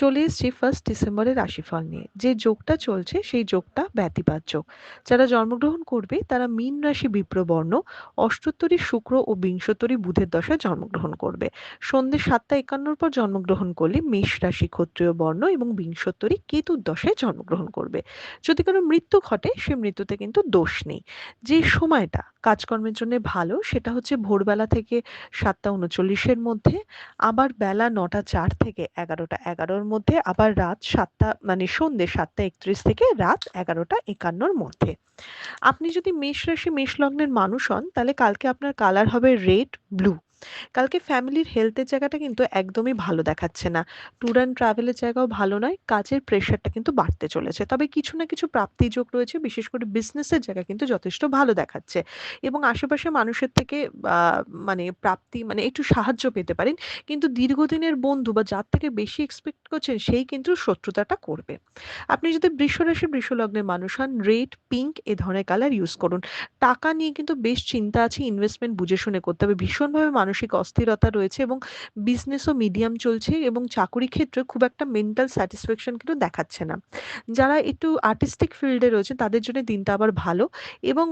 চলে এসেছি 1st ডিসেম্বরের রাশিফল নিয়ে। যে যোগটা চলছে সেই যোগটা ব্যতিপাত যোগ। যারা জন্মগ্রহণ করবে তারা মীন রাশি বিপ্রবর্ণ, অষ্টোত্তরী শুক্র ও বিংশোত্তরী বুধের দশায় জন্মগ্রহণ করবে। সন্ধ্যে 7:51 পর জন্মগ্রহণ করলে মেষ রাশি ক্ষত্রিয় বর্ণ এবং বিংশোত্তরী কেতুর দশায় জন্মগ্রহণ করবে। যদি কোনো মৃত্যু ঘটে সে মৃত্যুতে কিন্তু দোষ নেই। যে সময়টা কাজকর্মের জন্য ভালো সেটা হচ্ছে ভোরবেলা থেকে 7:39-এর মধ্যে, আবার বেলা 9টা 4 থেকে 11টা 11-র মধ্যে, আবার রাত 7টা মানে সন্ধ্যে 7টা 31 থেকে রাত 11টা 51-র মধ্যে। আপনি যদি মেষ রাশি মেষ লগ্নের মানুষ হন তাহলে কালকে আপনার কালার হবে রেড ব্লু। কালকে ফ্যামিলির হেলথের জায়গাটা কিন্তু একদমই ভালো দেখাচ্ছে না। ট্যুর অ্যান্ড ট্রাভেলের জায়গাও ভালো নয়। কাজের প্রেশারটা কিন্তু বাড়তে চলেছে। তবে কিছু না কিছু প্রাপ্তির যোগ রয়েছে। বিশেষ করে বিজনেসের জায়গা কিন্তু যথেষ্ট ভালো দেখাচ্ছে। এবং আশেপাশের মানুষের থেকে আ মানে প্রাপ্তি মানে একটু সাহায্য পেতে পারেন। কিন্তু দীর্ঘদিনের বন্ধু বা যার থেকে বেশি এক্সপেক্ট করছেন সেই কিন্তু শত্রুতাটা করবে। আপনি যদি বৃষ রাশি বৃষ লগ্নের মানুষ হন, রেড, পিঙ্ক এ ধরনের কালার ইউজ করুন। টাকা নিয়ে কিন্তু বেশ চিন্তা আছে, ইনভেস্টমেন্ট বুঝে শুনে করতে হবে। ভীষণভাবে মানসিক অস্থিরতা রয়েছে এবং বিজনেসও মিডিয়াম চলছে এবং চাকুরি ক্ষেত্রে খুব একটা মেন্টাল স্যাটিসফ্যাকশন কিন্তু দেখাচ্ছে না। যারা একটু আর্টিস্টিক ফিল্ডে রয়েছে তাদের জন্য দিনটা আবার ভালো এবং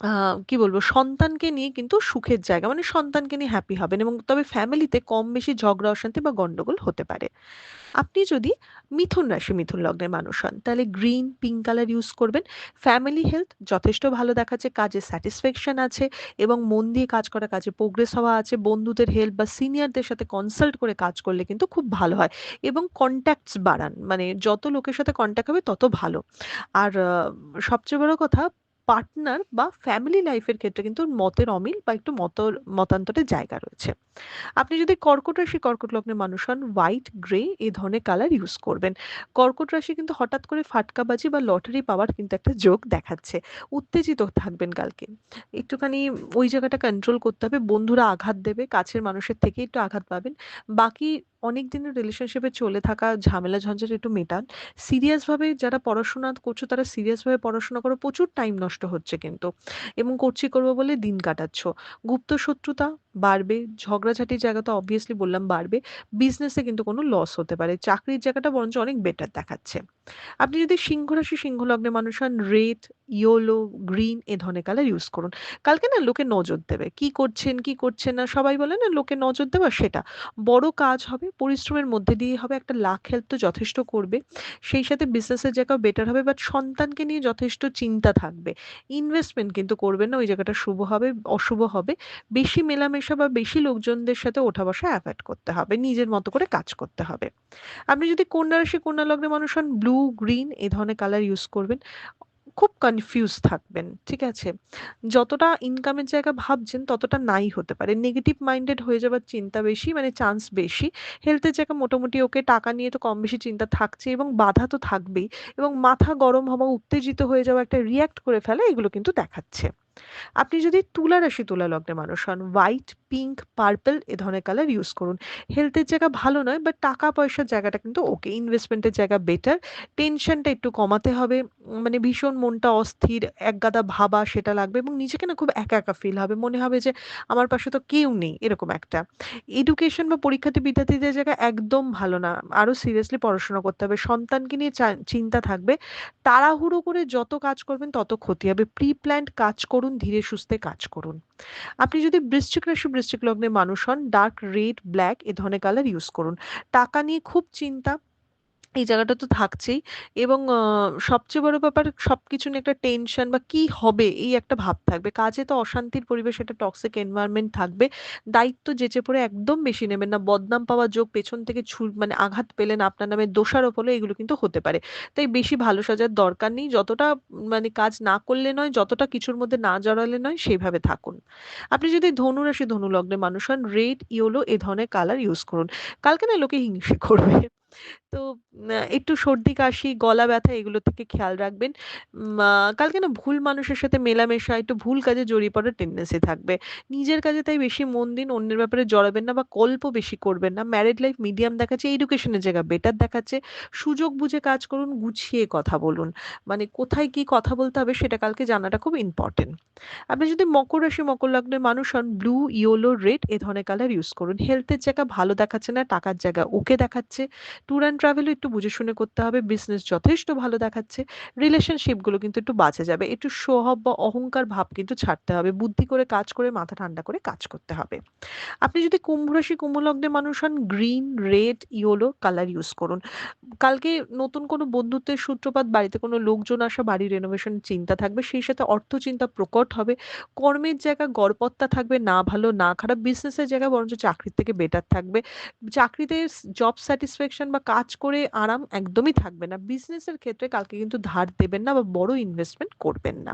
আ কি বলবো সন্তানকে নিয়ে কিন্তু সুখের জায়গা। মানে সন্তানকে নিয়ে হ্যাপি হবেন এবং তবে ফ্যামিলিতে কম বেশি ঝগড়া অশান্তি বা গন্ডগোল হতে পারে। আপনি যদি মিথুন রাশি মিথুন লগ্নের মানুষ হন তাহলে গ্রিন পিঙ্ক কালার ইউজ করবেন। ফ্যামিলি হেলথ যথেষ্ট ভালো দেখাচ্ছে, কাজে স্যাটিসফ্যাকশন আছে এবং মন দিয়ে কাজ করা, কাজে প্রোগ্রেস হওয়া আছে। বন্ধুদের হেল্প বা সিনিয়রদের সাথে কনসাল্ট করে কাজ করলে কিন্তু খুব ভালো হয় এবং কন্ট্যাক্টস বাড়ান, মানে যত লোকের সাথে কন্ট্যাক্ট হবে তত ভালো। আর সবচেয়ে বড় কথা, পার্টনার বা ফ্যামিলি লাইফের ক্ষেত্রে কিন্তু মতের অমিল বা একটু মতান্তরের জায়গা রয়েছে। আপনি যদি কর্কট রাশি কর্কট লগ্নের মানুষ হন, হোয়াইট, গ্রে এই ধরনের কালার ইউজ করবেন। কর্কট রাশি কিন্তু হঠাৎ করে ফাটকাবাজি বা লটারি পাওয়ার কিন্তু একটা যোগ দেখাচ্ছে। উত্তেজিত থাকবেন কালকে। একটুখানি ওই জায়গাটা কন্ট্রোল করতে হবে। বন্ধুরা আঘাত দেবে, কাছের মানুষের থেকে একটু আঘাত পাবেন। বাকি অনেক দিনের রিলেশনশিপে চলে থাকা ঝামেলা ঝঞ্ঝাট একটু মেটান। সিরিয়াস ভাবে যারা পড়াশোনা করছো তারা সিরিয়াস ভাবে পড়াশোনা করো। প্রচুর টাইম নষ্ট হচ্ছে কিন্তু এবং করবো বলে দিন কাটাচ্ছ। গুপ্ত শত্রুতা বাড়বে, ঝগড়াঝাটির জায়গা তো obviously বললাম বাড়বে। বিজনেসে কিন্তু কোনো লস হতে পারে। চাকরির জায়গাটা বরঞ্চ অনেক বেটার দেখাচ্ছে। আপনি যদি সিংহ রাশি সিংহ লগ্নের মানুষ হন, রেড, ইয়েলো, গ্রিন এ ধরনের কালার ইউজ করুন। কালকে না লোকে নজর দেবে। কি করছেন, কি করছেন না সবাই বলে না লোকে নজর দেওয়া সেটা। বড় কাজ হবে, পরিশ্রমের মধ্যে দিয়ে হবে, একটা লাক হেল্প তো যথেষ্ট করবে। সেই সাথে বিজনেসের জায়গাও বেটার হবে বাট সন্তানকে নিয়ে যথেষ্ট চিন্তা থাকবে। ইনভেস্টমেন্ট কিন্তু করবেন না, ওই জায়গাটা শুভ হবে, অশুভ হবে। বেশি মেলামেশা বা বেশি লোকজনদের সাথে ওঠা বসা এভয়েড করতে হবে। নিজের মতো করে কাজ করতে হবে। আপনি যদি কন্যা রাশি কন্যা লগ্নের মানুষ হন, ব্লু, গ্রিন এই ধরনের কালার ইউজ করবেন। খুব কনফিউজ থাকবেন। ঠিক আছে? যতটা ইনকামের জায়গা ভাবছেন ততটা নাই হতে পারে। নেগেটিভ মাইন্ডেড হয়ে যাবার চিন্তা বেশি, মানে চান্স বেশি। হেলথের জায়গা মোটামুটি ওকে, টাকা নিয়ে তো কম বেশি চিন্তা থাকছে এবং বাধা তো থাকবেই এবং মাথা গরম হওয়া, উত্তেজিত হয়ে যাওয়া, একটা রিঅ্যাক্ট করে ফেলা এগুলো কিন্তু দেখাচ্ছে। আপনি যদি তুলা রাশি তুলা লগ্নের মানুষ হন, হোয়াইট, পিঙ্ক, পার্পল এ ধরনের কালার ইউজ করুন। হেলথের জায়গা ভালো নয় বাট টাকা পয়সার জায়গাটা কিন্তু ওকে, ইনভেস্টমেন্টের জায়গা বেটার। টেনশনটা একটু কমাতে হবে। মানে ভীষণ মনটা অস্থির, একগাদা ভাবা সেটা লাগবে এবং নিজেকে না খুব একা একা ফিল হবে, মনে হবে যে আমার পাশে তো কেউ নেই, এরকম একটা। এডুকেশন বা পরীক্ষার্থী বিদ্যার্থীদের জায়গা একদম ভালো না, আরো সিরিয়াসলি পড়াশোনা করতে হবে। সন্তানকে নিয়ে চিন্তা থাকবে। তাড়াহুড়ো করে যত কাজ করবেন তত ক্ষতি হবে। প্রি প্ল্যান্ড কাজ করুন, ধীরে সুস্থে কাজ করুন। আপনি যদি বৃশ্চিক রাশি বৃশ্চিক লগ্নের মানুষ হন, ডার্ক রেড, ব্ল্যাক এ ধরনের কালার ইউজ করুন। টাকা নিয়ে খুব চিন্তা, এই জায়গাটা তো থাকছেই এবং সবচেয়ে বড় ব্যাপার সবকিছু নিয়ে একটা টেনশন বা কি হবে এই একটা ভাব থাকবে। কাজে তো অশান্তির পরিবেশ, একটা টক্সিক এনভায়রনমেন্ট থাকবে। দায়িত্ব যেচে পড়ে একদম বেশি নেবেন না। বদনাম পাওয়ার যোগ, পেছন থেকে মানে আঘাত পেলেন, আপনার নামে দোষারোপ হলো, এগুলো কিন্তু হতে পারে। তাই বেশি ভালো সাজার দরকার নেই। যতটা মানে কাজ না করলে নয়, যতটা কিছুর মধ্যে না জড়ালে নয় সেইভাবে থাকুন। আপনি যদি ধনু রাশি ধনু লগ্নের মানুষ হন, রেড, ইয়েলো এ ধরনের কালার ইউজ করুন। কালকে না লোকে হিংসে করবে। তো একটু সর্দি কাশি গলা ব্যথা এগুলো থেকে খেয়াল রাখবেন। কালকে না ভুল মানুষের সাথে মেলামেশা, একটু ভুল কাজে জড়িয়ে পড়ার টেন্ডেন্সি থাকবে। নিজের কাজে তাই বেশি মন দিন, অন্যের ব্যাপারে জড়াবেন না বা গল্প বেশি করবেন না। ম্যারিড লাইফ মিডিয়াম দেখাচ্ছে, এডুকেশনের জায়গা বেটার দেখাচ্ছে। সুযোগ বুঝে কাজ করুন, গুছিয়ে কথা বলুন। মানে কোথায় কি কথা বলতে হবে সেটা কালকে জানাটা খুব ইম্পর্টেন্ট। আপনি যদি মকর রাশি মকর লগ্নের মানুষ হন, ব্লু, ইয়েলো, রেড এ ধরনের কালার ইউজ করুন। হেলথের জায়গা ভালো দেখাচ্ছে না, টাকার জায়গা ওকে দেখাচ্ছে। ট্যুর অ্যান্ড ট্রাভেলও একটু বুঝে শুনে করতে হবে। বিজনেস যথেষ্ট ভালো দেখাচ্ছে। রিলেশনশিপ গুলো কিন্তু একটু বাঁচে যাবে। একটু শো অফ বা অহংকার ভাব কিন্তু ছাড়তে হবে। বুদ্ধি করে কাজ করে মাথা ঠান্ডা করে কাজ করতে হবে। আপনি যদি কুম্ভ রাশি কুম্ভ লগ্নের মানুষ হন, green, red, yellow colour use করুন। কালকে নতুন কোনো বন্ধুত্বের সূত্রপাত, বাড়িতে কোনো লোকজন আসা, বাড়ি রেনোভেশন চিন্তা থাকবে, সেই সাথে অর্থ চিন্তা প্রকট হবে। কর্মের জায়গা গড়পত্তা থাকবে, না ভালো না খারাপ। বিজনেসের জায়গা বরঞ্চ চাকরির থেকে বেটার থাকবে। চাকরিতে জব স্যাটিসফ্যাকশন বা কাজ করে আরাম একদমই থাকবে না। বিজনেসের ক্ষেত্রে কালকে কিন্তু ধার দেবেন না বা বড় ইনভেস্টমেন্ট করবেন না।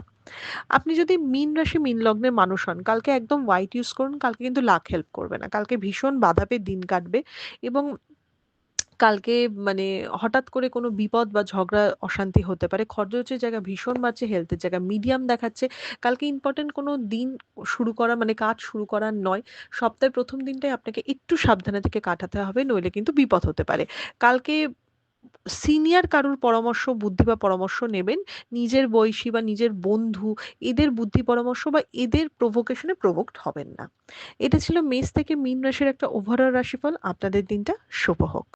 আপনি যদি মীন রাশি মীন লগ্নের মানুষ হন, কালকে একদম হোয়াইট ইউজ করুন। কালকে কিন্তু লাক হেল্প করবে না, কালকে ভীষণ বাধা পেয়ে দিন কাটবে। এবং কালকে মানে হঠাৎ করে কোনো বিপদ বা ঝগড়া অশান্তি হতে পারে। খরচের জায়গা ভীষণ বাড়ছে, হেলথের জায়গা মিডিয়াম দেখাচ্ছে। কালকে ইম্পর্টেন্ট কোনো দিন শুরু করা মানে কাজ শুরু করার নয়। সপ্তাহের প্রথম দিনটাই আপনাকে একটু সাবধানে থেকে কাটাতে হবে, নইলে কিন্তু বিপদ হতে পারে। কালকে সিনিয়র কারুর পরামর্শ, বুদ্ধি বা পরামর্শ নেবেন। নিজের বয়সী বা নিজের বন্ধু এদের বুদ্ধি পরামর্শ বা এদের প্রভোকেশনে প্রভোক্ট হবেন না। এটা ছিল মেষ থেকে মীন রাশির একটা ওভারঅল রাশিফল। আপনাদের দিনটা শুভ হোক।